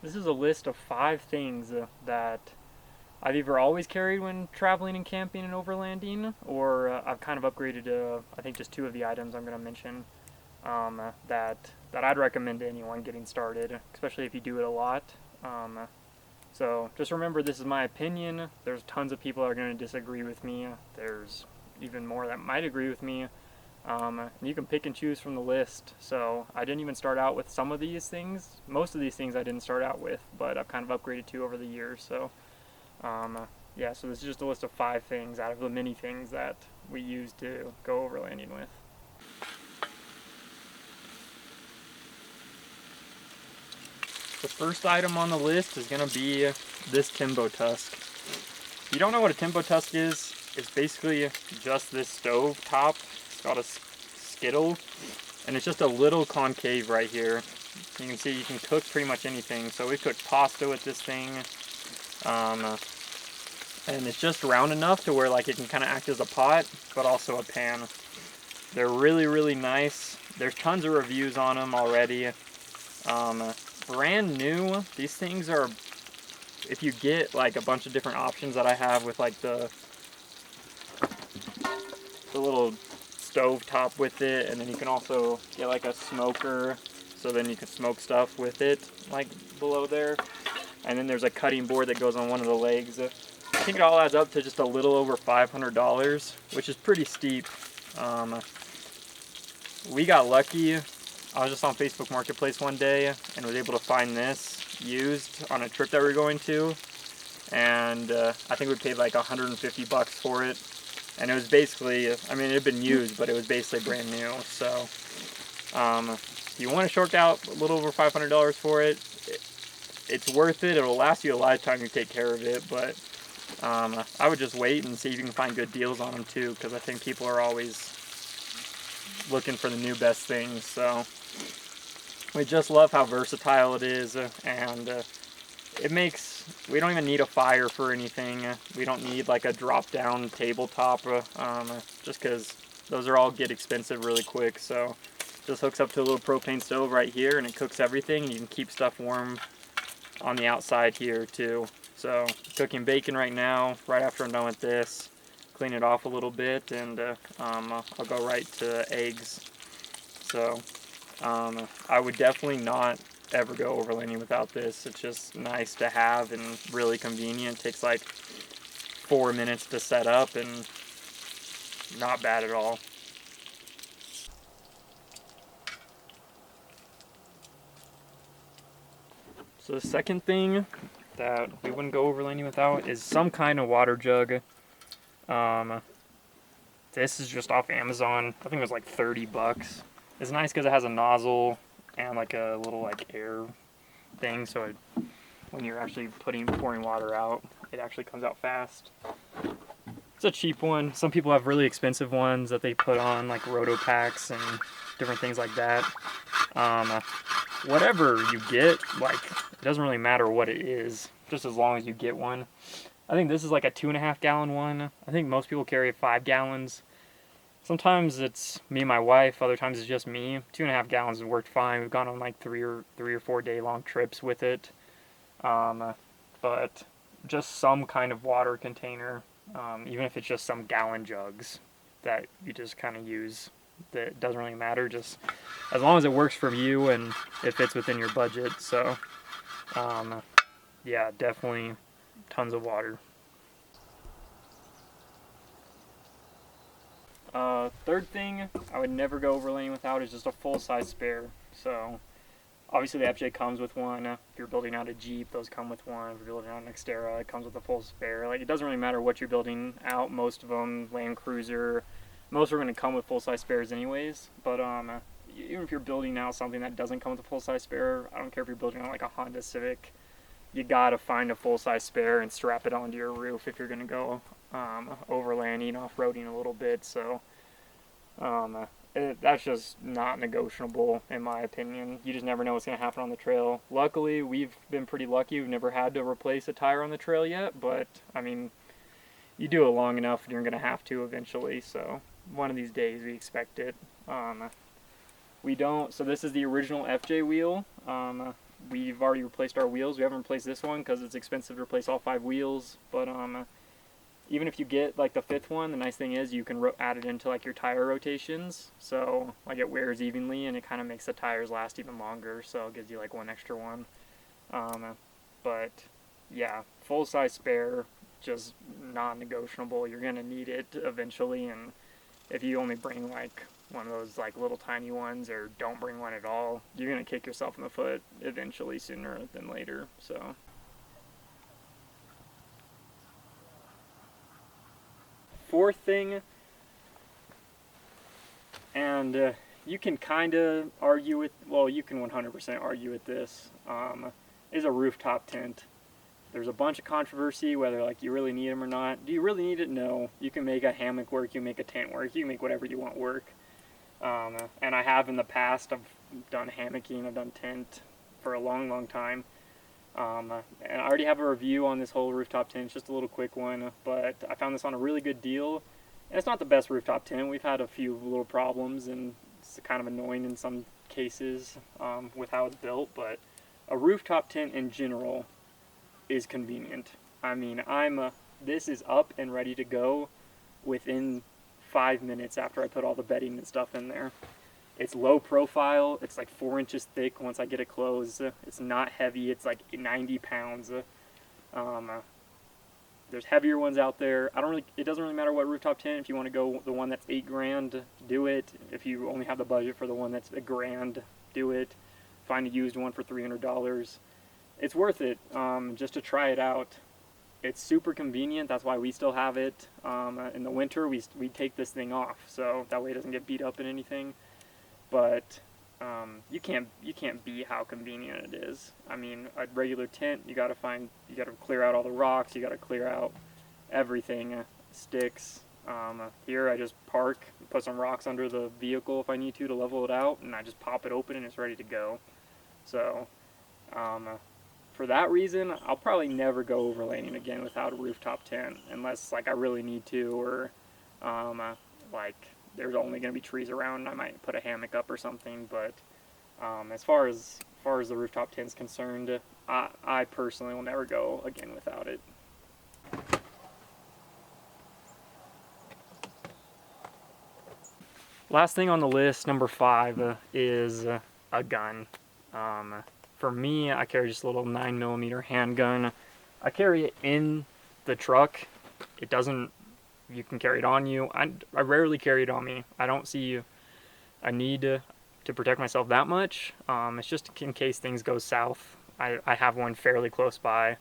This is a list of 5 things that I've either always carried when traveling and camping and overlanding, or I've kind of upgraded to, I think, just 2 of the items I'm going to mention that I'd recommend to anyone getting started, especially if you do it a lot. So just remember, this is my opinion. There's tons of people that are going to disagree with me. There's even more that might agree with me. You can pick and choose from the list. So I didn't even start out with some of these things. Most of these things I didn't start out with, but I've kind of upgraded to over the years. So yeah, so this is just a list of 5 things out of the many things that we use to go overlanding with. The first item on the list is going to be this Timbo tusk. If you don't know what a Timbo tusk is, it's basically just this stove top. It's got a skittle, and it's just a little concave right here. You can see you can cook pretty much anything. So we cooked pasta with this thing, and it's just round enough to where like it can kind of act as a pot, but also a pan. They're really, really nice. There's tons of reviews on them already. Brand new, these things are, if you get like a bunch of different options that I have with like the little stove top with it, and then you can also get like a smoker, so then you can smoke stuff with it like below there, and then there's a cutting board that goes on one of the legs. I think it all adds up to just a little over $500, which is pretty steep. We got lucky. I was just on Facebook Marketplace one day and was able to find this used on a trip that we were going to, and I think we paid like $150 for it, and it was basically, I mean, it had been used, but it was basically brand new. So if you want to short out a little over $500 for it, it's worth it. It'll last you a lifetime if you take care of it, but I would just wait and see if you can find good deals on them too, because I think people are always looking for the new best things. So we just love how versatile it is, and it makes, we don't even need a fire for anything. We don't need like a drop down tabletop, just because those are all get expensive really quick. So just hooks up to a little propane stove right here, and it cooks everything, and you can keep stuff warm on the outside here too. So cooking bacon right now, right after I'm done with this, clean it off a little bit, and I'll go right to eggs. So I would definitely not ever go overlanding without this. It's just nice to have and really convenient. It takes like 4 minutes to set up and not bad at all. So the second thing that we wouldn't go overlanding without is some kind of water jug. This is just off Amazon. I think it was like $30. It's nice because it has a nozzle and like a little like air thing, so when you're actually pouring water out, it actually comes out fast. It's a cheap one. Some people have really expensive ones that they put on, like roto packs and different things like that. Whatever you get, like, it doesn't really matter what it is, just as long as you get one. I think this is like a 2.5 gallon one. I think most people carry 5 gallons. Sometimes it's me and my wife, other times it's just me. 2.5 gallons has worked fine. We've gone on like three or 4 day long trips with it. But just some kind of water container, even if it's just some gallon jugs that you just kind of use, that doesn't really matter, just as long as it works for you and it fits within your budget. So yeah, definitely tons of water. Third thing I would never go overlanding without is just a full-size spare. So obviously the FJ comes with one. If you're building out a Jeep, those come with one. If you're building out an Xterra, it comes with a full spare. Like, it doesn't really matter what you're building out. Most of them, Land Cruiser, most are going to come with full-size spares anyways. But even if you're building out something that doesn't come with a full-size spare, I don't care if you're building out like a Honda Civic, you gotta find a full-size spare and strap it onto your roof if you're going to go overlanding, off-roading a little bit. So that's just not negotiable in my opinion. You just never know what's going to happen on the trail. Luckily, we've been pretty lucky. We've never had to replace a tire on the trail yet, but I mean, you do it long enough and you're going to have to eventually. So one of these days we expect it. We don't, so this is the original FJ wheel. we've already replaced our wheels. We haven't replaced this one because it's expensive to replace all 5 wheels, but even if you get like the 5th one, the nice thing is you can add it into like your tire rotations, so like it wears evenly and it kind of makes the tires last even longer, so it gives you like one extra one. But yeah, full-size spare, just non-negotiable. You're gonna need it eventually, and if you only bring like one of those like little tiny ones or don't bring one at all, you're gonna kick yourself in the foot eventually, sooner than later. So fourth thing, and you can kind of argue with, well, you can 100% argue with this, is a rooftop tent. There's a bunch of controversy whether like you really need them or not. Do you really need it? No. You can make a hammock work, you can make a tent work, you can make whatever you want work. And I have in the past. I've done hammocking, I've done tent for a long, long time. And I already have a review on this whole rooftop tent. It's just a little quick one, but I found this on a really good deal. And it's not the best rooftop tent. We've had a few little problems, and it's kind of annoying in some cases with how it's built. But a rooftop tent in general is convenient. I mean, this is up and ready to go within 5 minutes after I put all the bedding and stuff in there. It's low profile. It's like 4 inches thick once I get it closed. It's not heavy. It's like 90 pounds. There's heavier ones out there. It doesn't really matter what rooftop tent. If you want to go the one that's $8,000, do it. If you only have the budget for the one that's $1,000, do it. Find a used one for $300. It's worth it just to try it out. It's super convenient. That's why we still have it. In the winter, we take this thing off, so that way it doesn't get beat up in anything. But you can't beat how convenient it is. I mean, a regular tent, you gotta clear out all the rocks, you gotta clear out everything, sticks. Here I just park, put some rocks under the vehicle if I need to level it out, and I just pop it open and it's ready to go. So for that reason, I'll probably never go overlanding again without a rooftop tent, unless like I really need to, or like there's only going to be trees around and I might put a hammock up or something. But as far as the rooftop tent's concerned, I personally will never go again without it. Last thing on the list, number 5, is a gun. For me, I carry just a little 9mm handgun. I carry it in the truck. It doesn't, you can carry it on you. I rarely carry it on me. I don't see a need to protect myself that much. It's just in case things go south. I have one fairly close by.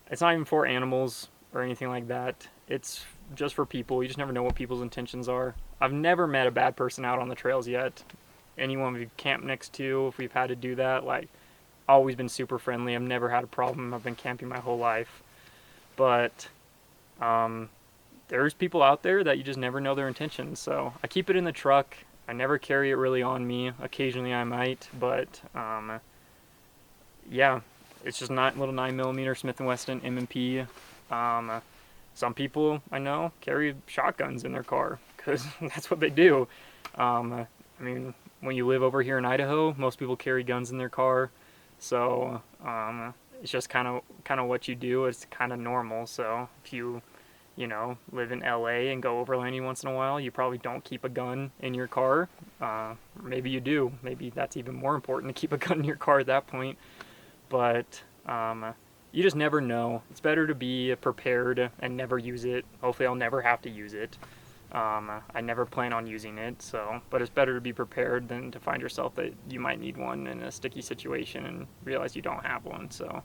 It's not even for animals or anything like that. It's just for people. You just never know what people's intentions are. I've never met a bad person out on the trails yet. Anyone we've camped next to, if we've had to do that, like, always been super friendly. I've never had a problem. I've been camping my whole life. But there's people out there that you just never know their intentions. So I keep it in the truck. I never carry it really on me. Occasionally I might, but yeah, it's just not little 9mm Smith & Wesson M&P. Some people I know carry shotguns in their car because that's what they do. I mean, when you live over here in Idaho, most people carry guns in their car. So it's just kind of what you do. It's kind of normal. So if you live in LA and go overlanding once in a while, you probably don't keep a gun in your car. Maybe you do. Maybe that's even more important to keep a gun in your car at that point. But you just never know. It's better to be prepared and never use it. Hopefully I'll never have to use it. I never plan on using it, but it's better to be prepared than to find yourself that you might need one in a sticky situation and realize you don't have one. So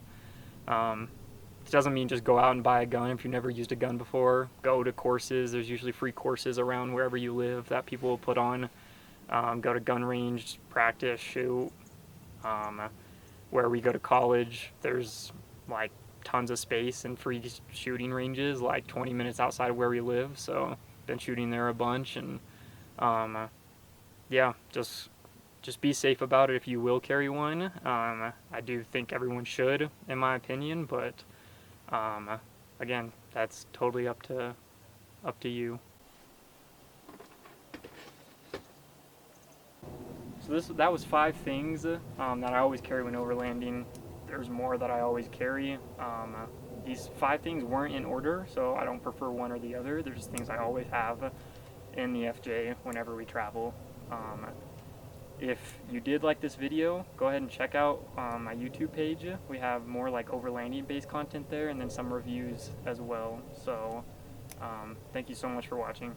it doesn't mean just go out and buy a gun if you've never used a gun before. Go to courses. There's usually free courses around wherever you live that people will put on. Go to gun range, practice, shoot. Where we go to college, there's like tons of space and free shooting ranges like 20 minutes outside of where we live. So been shooting there a bunch, and yeah, just be safe about it if you will carry one. I do think everyone should, in my opinion, but again, that's totally up to you. So that was 5 things that I always carry when overlanding. There's more that I always carry. These 5 things weren't in order, so I don't prefer one or the other. They're just things I always have in the FJ whenever we travel. If you did like this video, go ahead and check out my YouTube page. We have more like overlanding based content there, and then some reviews as well. So thank you so much for watching.